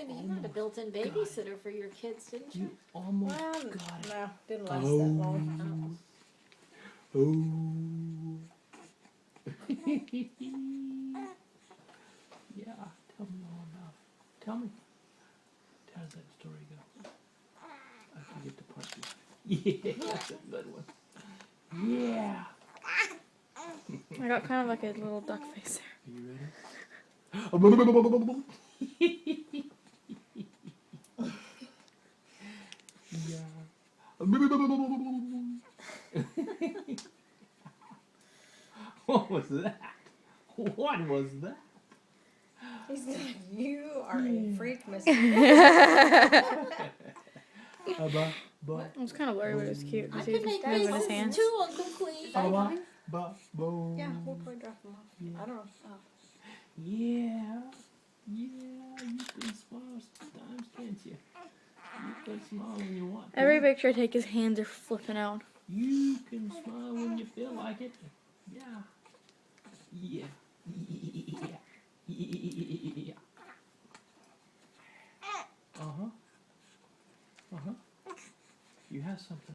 And you had a built-in babysitter for your kids, didn't you? You almost Well, got it. no, didn't last that long. Oh. Yeah, tell me all about it. Tell me. How does that story go? I forget the part. Yeah, that's a good one. Yeah. I got kind of like a little duck face there. Are you ready? Yeah. What was that? What was that? He's like, you are a freak, Mr. Ba, I was kind of worried, but it was cute. I He could was make moving his faces hands. too, Uncle Cleve. ba, ba, bo. Yeah, we'll probably drop him off. Yeah. I don't know. Yeah. Yeah, you can smile sometimes, can't you? You can smile when you want to. Every picture I take, his hands are flipping out. You can smile when you feel like it. Yeah. Yeah. Yeah. Yeah. Uh-huh. Uh-huh. You have something.